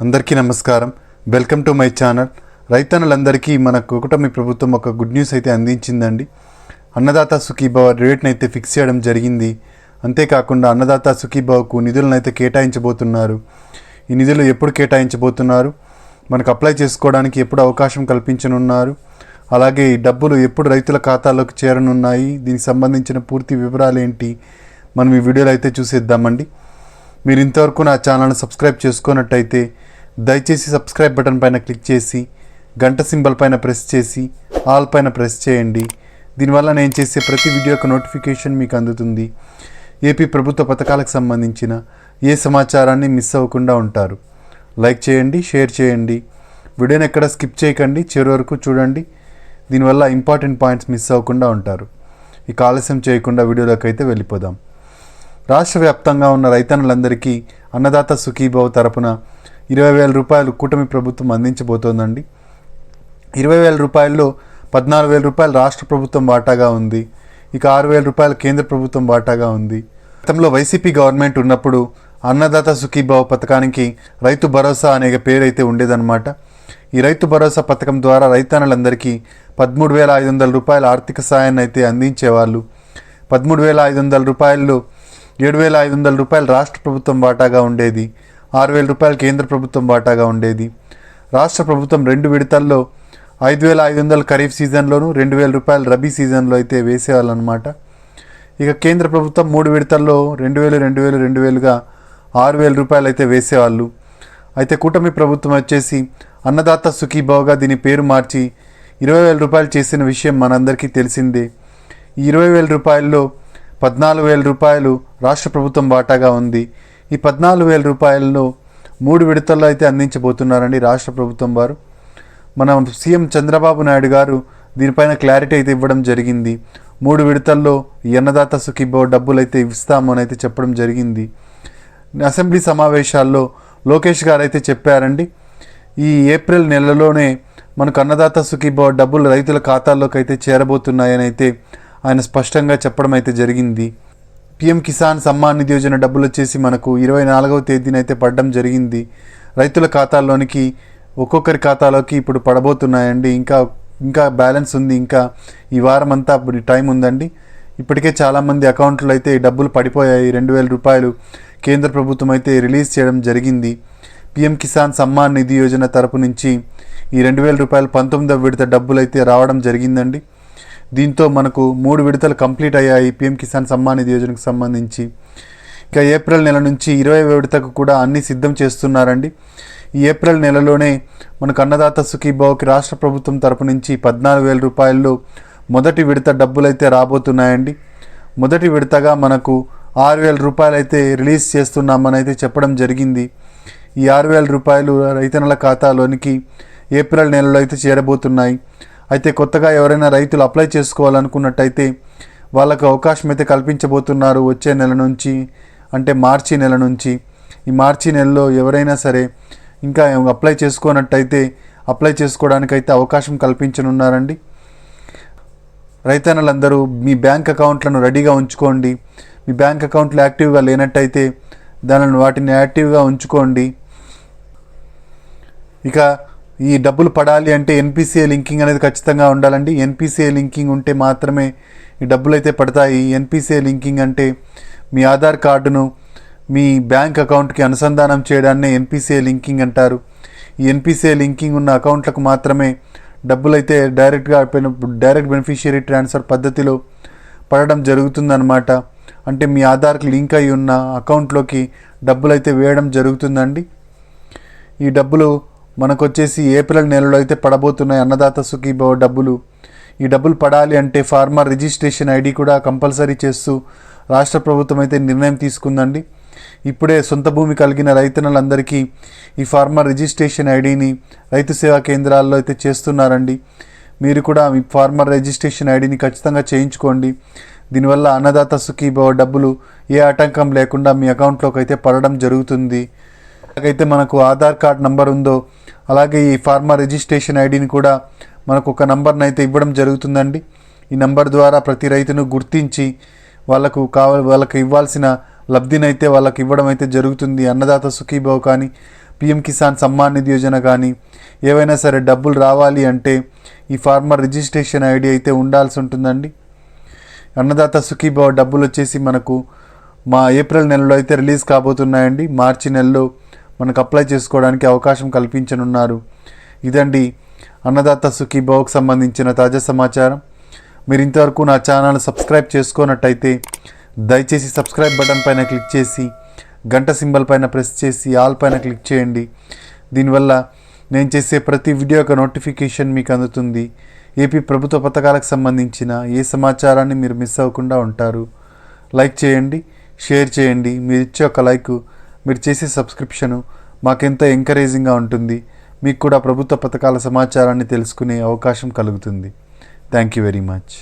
అందరికీ నమస్కారం. Welcome to my channel. రైతన్నులందరికీ మన కూటమి ప్రభుత్వం ఒక గుడ్ న్యూస్ అయితే అందించిందండి. అన్నదాత సుఖీభవ రేట్ని అయితే ఫిక్స్ చేయడం జరిగింది. అంతేకాకుండా అన్నదాత సుఖీభవకు నిధులను అయితే కేటాయించబోతున్నారు. ఈ నిధులు ఎప్పుడు కేటాయించబోతున్నారు, మనకు అప్లై చేసుకోవడానికి ఎప్పుడు అవకాశం కల్పించనున్నారు, అలాగే ఈ డబ్బులు ఎప్పుడు రైతుల ఖాతాలోకి చేరనున్నాయి, దీనికి సంబంధించిన పూర్తి వివరాలు ఏంటి మనం ఈ వీడియోలో అయితే చూసేద్దామండి. మీరు ఇంతవరకు నా ఛానల్ని సబ్స్క్రైబ్ చేసుకున్నట్టయితే దయచేసి సబ్స్క్రైబ్ బటన్ పైన క్లిక్ చేసి గంట సింబల్ పైన ప్రెస్ చేసి ఆల్ పైన ప్రెస్ చేయండి. దీనివల్ల నేను చేసే ప్రతి వీడియో యొక్క నోటిఫికేషన్ మీకు అందుతుంది. ఏపీ ప్రభుత్వ పథకాలకు సంబంధించిన ఏ సమాచారాన్ని మిస్ అవ్వకుండా ఉంటారు. లైక్ చేయండి, షేర్ చేయండి, వీడియోని ఎక్కడ స్కిప్ చేయకండి, చివరి వరకు చూడండి. దీనివల్ల ఇంపార్టెంట్ పాయింట్స్ మిస్ అవ్వకుండా ఉంటారు. ఇక ఆలస్యం చేయకుండా వీడియోలోకి అయితే వెళ్ళిపోదాం. రాష్ట్ర వ్యాప్తంగా ఉన్న రైతన్నులందరికీ అన్నదాత సుఖీభవ తరపున 20,000 రూపాయలు కూటమి ప్రభుత్వం అందించబోతోందండి. 20,000 రూపాయల్లో 14,000 రూపాయలు రాష్ట్ర ప్రభుత్వం వాటాగా ఉంది. ఇక 6,000 రూపాయలు కేంద్ర ప్రభుత్వం వాటాగా ఉంది. గతంలో వైసీపీ గవర్నమెంట్ ఉన్నప్పుడు అన్నదాత సుఖీభవ పథకానికి రైతు భరోసా అనే పేరు అయితే ఉండేదన్నమాట. ఈ రైతు భరోసా పథకం ద్వారా రైతన్నులందరికీ 13,500 రూపాయల ఆర్థిక సాయాన్ని అయితే అందించేవాళ్ళు. 13,500 రూపాయల్లో 7,500 రూపాయలు రాష్ట్ర ప్రభుత్వం వాటాగా ఉండేది. 6,000 రూపాయలు కేంద్ర ప్రభుత్వం వాటాగా ఉండేది. రాష్ట్ర ప్రభుత్వం 2 విడతల్లో 5,500 ఖరీఫ్ సీజన్లోను, 2,000 రూపాయలు రబీ సీజన్లో అయితే వేసేవాళ్ళు అనమాట. ఇక కేంద్ర ప్రభుత్వం 3 విడతల్లో 2,000, 2,000, 2,000గా 6,000 రూపాయలు అయితే వేసేవాళ్ళు. అయితే కూటమి ప్రభుత్వం వచ్చేసి అన్నదాత సుఖీభవగా దీని పేరు మార్చి 20,000 రూపాయలు చేసిన విషయం మనందరికీ తెలిసిందే. ఈ 20,000 రూపాయల్లో 14,000 రూపాయలు రాష్ట్ర ప్రభుత్వం వాటాగా ఉంది. ఈ 14,000 రూపాయలను 3 విడతల్లో అయితే అందించబోతున్నారండి రాష్ట్ర ప్రభుత్వం వారు. మన సీఎం చంద్రబాబు నాయుడు గారు దీనిపైన క్లారిటీ అయితే ఇవ్వడం జరిగింది. 3 విడతల్లో ఈ అన్నదాత సుఖీభవ డబ్బులు అయితే ఇస్తాము అని అయితే చెప్పడం జరిగింది. అసెంబ్లీ సమావేశాల్లో లోకేష్ గారు అయితే చెప్పారండి, ఈ ఏప్రిల్ నెలలోనే మనకు అన్నదాత సుఖీభవ డబ్బులు రైతుల ఖాతాల్లోకి అయితే చేరబోతున్నాయని అయితే ఆయన స్పష్టంగా చెప్పడం అయితే జరిగింది. పిఎం కిసాన్ సమ్మాన్ నిధి యోజన డబ్బులు వచ్చేసి మనకు 24వ తేదీన అయితే పడడం జరిగింది. రైతుల ఖాతాల్లోనికి ఒక్కొక్కరి ఖాతాలోకి ఇప్పుడు పడబోతున్నాయండి. ఇంకా బ్యాలెన్స్ ఉంది. ఇంకా ఈ వారం అంతా టైం ఉందండి. ఇప్పటికే చాలామంది అకౌంట్లో అయితే డబ్బులు పడిపోయాయి. 2,000 రూపాయలు కేంద్ర ప్రభుత్వం అయితే రిలీజ్ చేయడం జరిగింది. పిఎం కిసాన్ సమ్మాన్ నిధి యోజన తరపు నుంచి ఈ 2,000 రూపాయలు 19వ విడత డబ్బులు అయితే రావడం జరిగిందండి. దీంతో మనకు 3 విడతలు కంప్లీట్ అయ్యాయి పిఎం కిసాన్ సమ్మాన్ నిధి యోజనకు సంబంధించి. ఇక ఏప్రిల్ నెల నుంచి 20వ విడతకు కూడా అన్నీ సిద్ధం చేస్తున్నారండి. ఈ ఏప్రిల్ నెలలోనే మనకు అన్నదాత సుఖీభవకి రాష్ట్ర ప్రభుత్వం తరపు నుంచి 14,000 రూపాయల్లో మొదటి విడత డబ్బులు అయితే రాబోతున్నాయండి. మొదటి విడతగా మనకు 6,000 రూపాయలు అయితే రిలీజ్ చేస్తున్నామని అయితే చెప్పడం జరిగింది. ఈ 6,000 రూపాయలు రైతన్నల ఖాతాలోనికి ఏప్రిల్ నెలలో అయితే చేరబోతున్నాయి. అయితే కొత్తగా ఎవరైనా రైతులు అప్లై చేసుకోవాలనుకున్నట్టయితే వాళ్ళకు అవకాశం అయితే కల్పించబోతున్నారు వచ్చే నెల నుంచి, అంటే మార్చి నెల నుంచి. ఈ మార్చి నెలలో ఎవరైనా సరే ఇంకా అప్లై చేసుకున్నట్టయితే అప్లై చేసుకోవడానికైతే అవకాశం కల్పించనున్నారండి. రైతన్నలందరూ మీ బ్యాంక్ అకౌంట్లను రెడీగా ఉంచుకోండి. మీ బ్యాంక్ అకౌంట్లు యాక్టివ్గా లేనట్టయితే వాటిని యాక్టివ్గా ఉంచుకోండి. ఇక ఈ డబ్బులు పడాలి అంటే ఎన్పిసిఐ లింకింగ్ అనేది ఖచ్చితంగా ఉండాలండి. ఎన్పిసిఐ లింకింగ్ ఉంటే మాత్రమే ఈ డబ్బులు అయితే పడతాయి. ఎన్పిసిఐ లింకింగ్ అంటే మీ ఆధార్ కార్డును మీ బ్యాంక్ అకౌంట్కి అనుసంధానం చేయడాన్నే ఎన్పిసిఐ లింకింగ్ అంటారు. ఈ ఎన్పిసిఐ లింకింగ్ ఉన్న అకౌంట్లకు మాత్రమే డబ్బులు అయితే డైరెక్ట్ బెనిఫిషియరీ ట్రాన్స్ఫర్ పద్ధతిలో పడడం జరుగుతుందన్నమాట. అంటే మీ ఆధార్కి లింక్ అయి ఉన్న అకౌంట్లోకి డబ్బులు అయితే వేయడం జరుగుతుందండి. ఈ డబ్బులు మనకు వచ్చేసి ఏప్రిల్ నెలలో అయితే పడబోతున్నాయి అన్నదాత సుఖీభవ డబ్బులు. ఈ డబ్బులు పడాలి అంటే ఫార్మర్ రిజిస్ట్రేషన్ ఐడి కూడా కంపల్సరీ చేస్తూ రాష్ట్ర ప్రభుత్వం అయితే నిర్ణయం తీసుకుందండి. ఇప్పుడే సొంత భూమి కలిగిన రైతన్నులందరికీ ఈ ఫార్మర్ రిజిస్ట్రేషన్ ఐడిని రైతు సేవా కేంద్రాల్లో అయితే చేస్తున్నారండి. మీరు కూడా మీ ఫార్మర్ రిజిస్ట్రేషన్ ఐడిని ఖచ్చితంగా చేయించుకోండి. దీనివల్ల అన్నదాత సుఖీభవ డబ్బులు ఏ ఆటంకం లేకుండా మీ అకౌంట్లోకి అయితే పడడం జరుగుతుంది. అలాగైతే మనకు ఆధార్ కార్డ్ నంబర్ ఉందో అలాగే ఈ ఫార్మర్ రిజిస్ట్రేషన్ ఐడిని కూడా మనకు ఒక నంబర్ని అయితే ఇవ్వడం జరుగుతుందండి. ఈ నంబర్ ద్వారా ప్రతి రైతును గుర్తించి వాళ్ళకి ఇవ్వాల్సిన లబ్ధినైతే వాళ్ళకి ఇవ్వడం అయితే జరుగుతుంది. అన్నదాత సుఖీభవ కానీ పిఎం కిసాన్ సమ్మాన్ నిధి యోజన కానీ ఏవైనా సరే డబ్బులు రావాలి అంటే ఈ ఫార్మర్ రిజిస్ట్రేషన్ ఐడి అయితే ఉండాల్సి ఉంటుందండి. అన్నదాత సుఖీభవ డబ్బులు వచ్చేసి మనకు మా ఏప్రిల్ నెలలో అయితే రిలీజ్ కాబోతున్నాయండి. మార్చి నెలలో మనకు అప్లై చేసుకోవడానికి అవకాశం కల్పించనున్నారు. ఇదండి అన్నదాత సుఖీభవకు సంబంధించిన తాజా సమాచారం. మీరు ఇంతవరకు నా ఛానల్ సబ్స్క్రైబ్ చేసుకున్నట్టయితే దయచేసి సబ్స్క్రైబ్ బటన్ పైన క్లిక్ చేసి గంట సింబల్ పైన ప్రెస్ చేసి ఆల్ పైన క్లిక్ చేయండి. దీనివల్ల నేను చేసే ప్రతి వీడియో యొక్క నోటిఫికేషన్ మీకు అందుతుంది. ఏపీ ప్రభుత్వ పథకాలకు సంబంధించిన ఏ సమాచారాన్ని మీరు మిస్ అవ్వకుండా ఉంటారు. లైక్ చేయండి, షేర్ చేయండి. మీరు ఇచ్చే ఒక లైక్, మీరు చేసే సబ్స్క్రిప్షను మాకెంతో ఎంకరేజింగ్గా ఉంటుంది. మీకు కూడా ప్రభుత్వ పథకాల సమాచారాన్ని తెలుసుకునే అవకాశం కలుగుతుంది. Thank you very much.